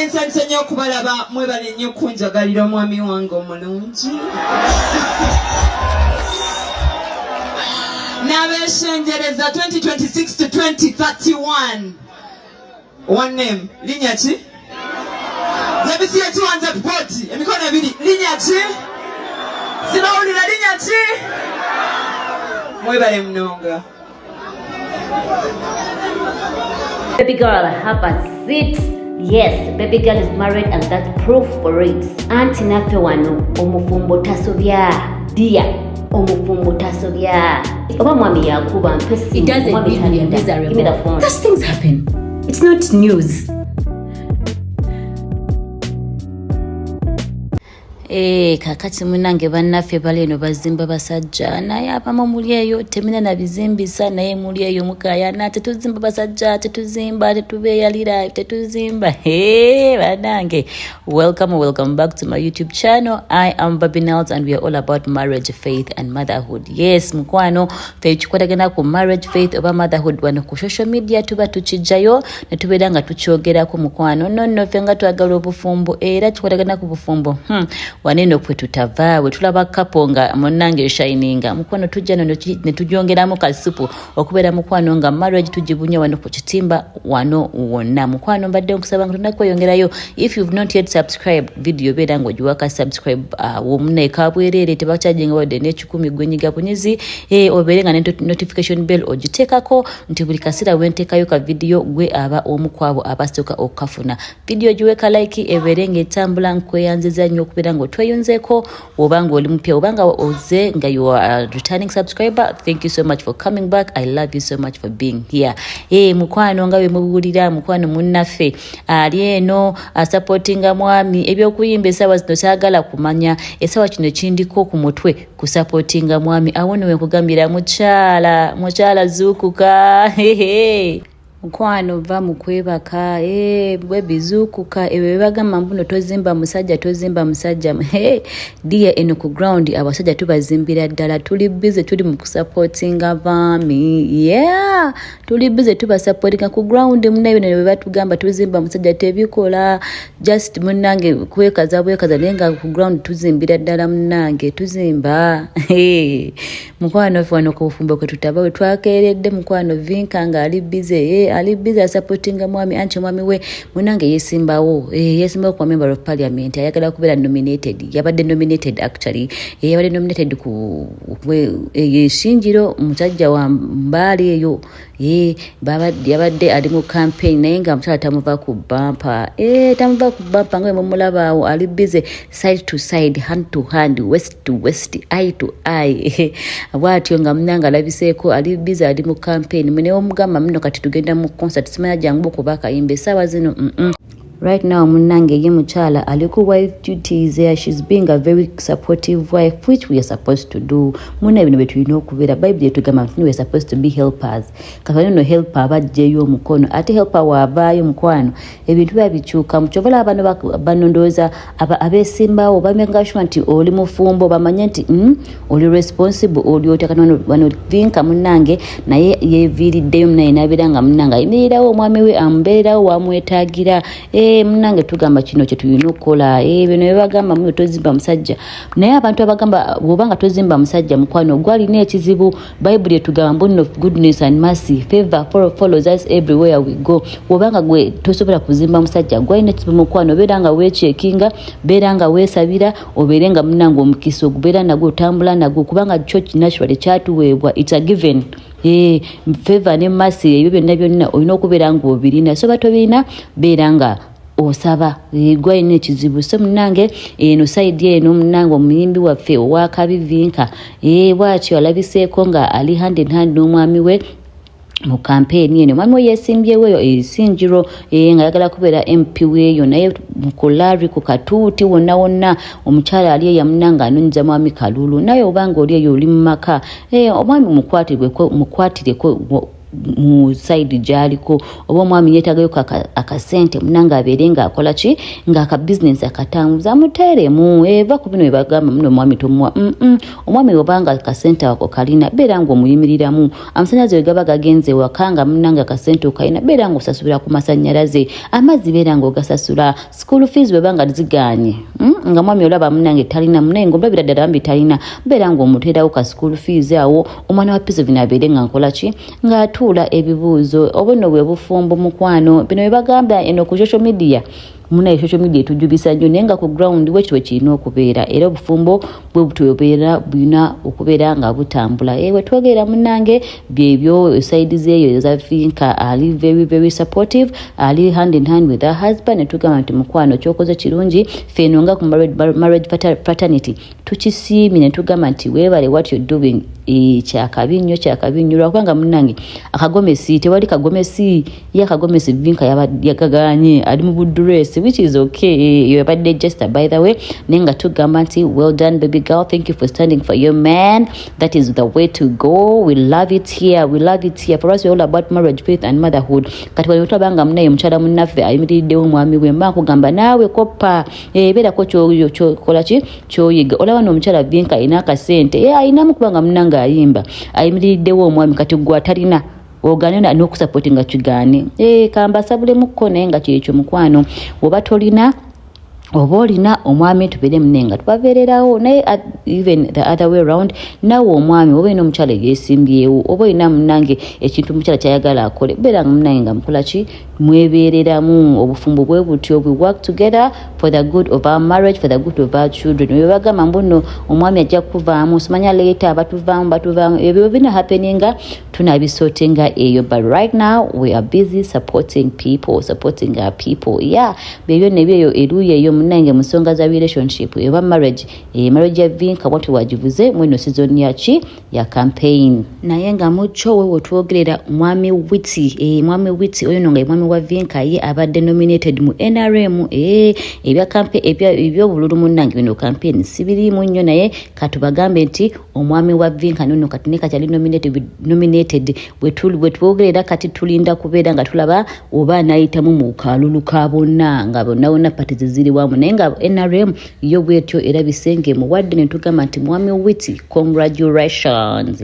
Ensansa nnyo okubalaba mwebale nnyo kunjagalira omwami wange omulungi. N'abeshengereza 2026 to 2031. One name. Linnya ki? Zabisiye tuwanze poti. Emikono ebiri. Linnya ki? Sinawulira linnya ki? Mwebale mnonga. Baby girl, have a seat. Yes, baby girl is married and that's proof for it. Auntie nafe wano omufumbo tasobya. Dia omufumbo tasobya. Oba mwami yakuba mpesi. It doesn't mean we are miserable. Give me the phone. Those things happen. It's not news. Kakati munange bannaffe baleno bazimba basajja naye abamu muli eyo temina na bizimbisa naye muli eyo mukayana tetuzimba basajja tetuzimba tetubeeyalira tetuzimba. Bannange, welcome back to my YouTube channel. I am Baby Nels and we are all about marriage, faith and motherhood. Yes, mukwano tekikwatagana ku marriage, faith oba motherhood wano ku social media tuba tukijjayo ne tubeera nga tukyogerako mukwano nonno ffe nga twagala obufumbo era kikwatagana ku bufumbo waneno kwe tutava we tulaba kapo nga munnange shininga mukwano tujja ne tugyongeramu kasupu okubeera mukwano nga marriage tugibunya wano ku kitimba wano wonna mukwano mbadde nkusaba nga tunakweyongerayo. If you've not yet subscribed video beera nga ogiwaka subscribe womune kabwerere tebakyajenga wadde n'ekikumi gwenyiga bunyizi obeere nga notification bell ogiteekako nti buli kasira wenteekayo ka video gwe aba omukwabo abasooka okukafuna. Video giweka like ebeere ng'etambula nkweyanziza nnyo okubeera nga tweyunzeko obanga oli mpya obanga oze nga you are a returning subscriber. Thank you so much for coming back. I love you so much for being here. Mukwano nga we mubuulira mukwano munnaffe ali eno supportinga mwami ebyokuyimba esawa zino kyagala kumanya esawa kino kindiko ku mutwe ku supportinga mwami awono we kugambira mukyala zuukuka mukwano va mukwebaka bwe bizuukuka ewe bagamba mbuno tozimba musajja dia eno ku ground abasajja tubazimbira ddala tuli busy tuli mu kusupportinga baami tuli busy tubasupportinga ku ground munayo ne batugamba tuzimba musajja tebikola just munange kwekaza nenga ku ground tuzimbira ddala munange tuzimba mukwano wano ku bufumbo kwe tutaba we twakeeredde mukwano vinka nga ali busy supportinga mwami anche mwami we munange yesimbawo kwa member of parliament ayagala kubeera nominated yabadde nominated actually yabadde nominated ku yeshinjiro musajja wa mbali eyo yabadde ali mu campaign naye nga mutala tamuva ku bumper nga mumulaba ali busy side to side, hand to hand, west to west, eye to eye bwatyo nga munanga alabiseeko ali busy ali mu campaign mune omugamba muno kati tugenda mu concert simanya jangu kubaka imbe sawa zino Right now munange ye muchala aliku wife duties there. She's being a very supportive wife, which we are supposed to do. Muna bino betu okubera Bible yetugamba we are supposed to be helpers. Kafano no helper abajjeyo mukono ate helper wabayo mukwano ebintu babichuka muchobola abantu banondoza abesimba obamenga nti oli mufumbo bamanye nti oli responsible oli otakano bano vinka munange naye yeviriddeyo naye nabiranga munanga imirirawo omwami we ambeerawo wamwetagira munange tugamba kino kye tulina okukola bino ebagamba mu tozimba musajja naye abantu abagamba bwobanga tozimba musajja mukwano gwali n'ekizibu Bible etugamba born of goodness and mercy favor follows us everywhere we go bwobanga gwe tosobola kuzimba musajja gwali n'ekizibu mukwano beeranga weechekinga beeranga weesabira obeerenga munange omukisa okubeera nagwo otambula nagwo kubanga church naturally kyatuweebwa it's a given favor ne mercy ebyo byonna olina okubeera nga obirina so batobirina beeranga osaba gwa n'ekizibu so munange eno side eno munange omuyimbi waffe owakabivinka bwatyo alabiseeko nga ali hand in hand n'omwami we mu campaign eno mwami yesimbyewo esinjiro nga yagala kubeera MP weeyo naye mukolari ku katuuti wonna omukyala ali yamunanga anonyiza mwami Kalulu naye obanga oli eyo oli mu maka omwami mukwatireko mu side jaliko oba omwami yetagayo akasente munanga aberenga akola ki nga aka business akatambuza muteremu eva ku bino ebagamba muno omwami tomwa omwami obanga akasente ako kalina beera ngo muyimiriramu amasannyalaze we gaba gagenze wakanga munanga akasente okalina beera ngo osasubira ku masannyalaze amazzi beera ngo ogasasula school fees bwebanga ziganye nga mwami olaba munange talina munaye ng'olabira ddala bambi talina beera ngo omuteerawo ka school fees awo omwana wa Pisovina abeere nga nkola ki ng'atuula ebibuuzo obuno bwe bufumbo mukwano bino bye bagamba eno ku social media munaye social media etujubisa nnyo naye nga ku ground bwekitwe kirina okubeera era obufumbo bwe butubeera bulina okubeera nga butambula ewe twogera munange byebyo sides eyo za Vinka ali very very supportive ali hand in hand with her husband netugamba nti mukwano kyokoze kirungi feno nga ku marriage fraternity tukisiimi netugamba nti weebale what you're doing kyakabinyo lwakubanga munange akagomesi tewali kagomesi yakagomesi Vinka yagaganye ali mu budress which is okay you abadde just by the way nenga tugamba nti well done baby girl, thank you for standing for your man. That is the way to go. We love it here for us. We're all about marriage, faith and motherhood. Kati wali utabanga mnaye mchala munaffe ayimiriddewo mwami we mma kugamba naawe koppa beera ko kyokola ki kyoyiga olaba n'omukyala Vinka alina akasente ayinamu kubanga munanga ayimba ayimiriddewo omwami kati gwe atalina ogane n'okusupportinga kigaane kamba sabule mukko naye nga kyekyo mukwano oba tolina oba olina omwami tubeere munenga tubabeererawo naye even the other way around nawe omwami oba olina omukyala yeesimbyewo oba olina munange ekintu omukyala kyayagala akole beera nga munange nga mukola ki mwebeereramu obufumbo bwe butyo we work together for the good of our marriage, for the good of our children. We bagamba mbuno omwami ajja kuvaamu simanya later batuvaamu ebyo bina happeninga tunabisotenga eyo but right now we are busy supporting our people bebyo nebyo eruye eyo munange musonga za relationship eba marriage ya Vinka watu wajivuze mwino season ya campaign naye nga mucho wewe tuogerera mwami witi oyo nonga mwami wa Vinka ye abadde nominated mu NRM ebya campaign ebyo bululu munange bino campaign sibiri mu nnyo naye katubagambe nti omwami wa Vinka nno katineka kyali nominated bwetuogerera kati tulinda kubeera nga tulaba oba nayitamu mu kalulu kabonna nga bonna parties ziri wamu naye nga NRM yo bwetyo era bisenge muwadde ne tugamba nti mwami witi congratulations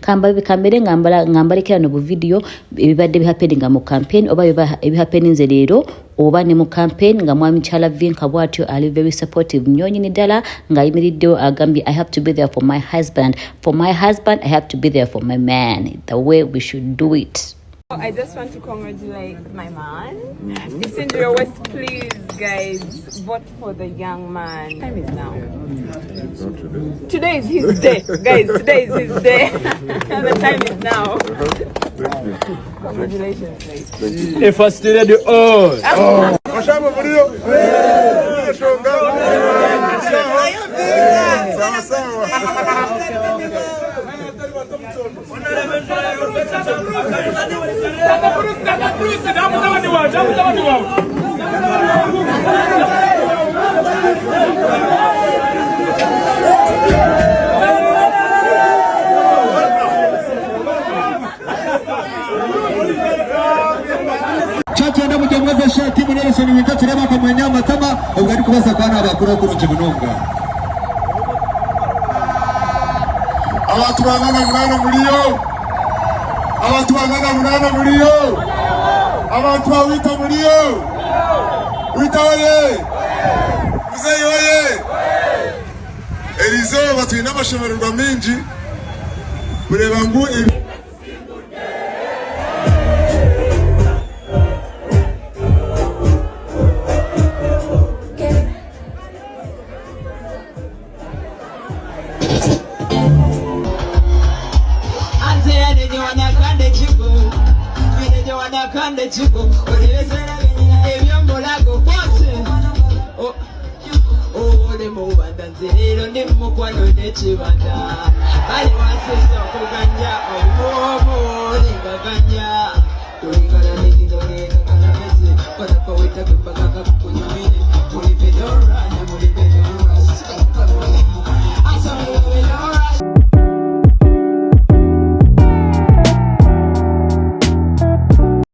kambere ngambalekera no bu video ebibadde bihappeninga mu campaign oba ebihappeninze leero oba ne mu campaign nga mwami chala Vinka bwatyo ali very supportive nyonyi ni dala nga ayimiriddewo agambye I have to be there for my husband I have to be there for my man, the way we should do it. I just want to congratulate my man. Listen to your West, please, guys. Vote for the young man. Time is now. Today is his day, guys. Today is his day. The time is now. Congratulations, guys. If I stay the oh. Chacha enda mujamweza shati Nelson Winga tureba kwa mwanyama tama ugari kubasa kana abakuru kurunje munonga abantu bangana mulio abantu bawita mulio wita oye muzeyi oye Elizo batwina amashemererwa mingi bureba ngu Kande chiko olezera ebyomulago kwose ole mubanda nzerero ndi mukwano nekibanda bali wasesa okuganja omuomo lingaganya tulikala nekizogenda kana mezi kona koweta kupaka kukunyumire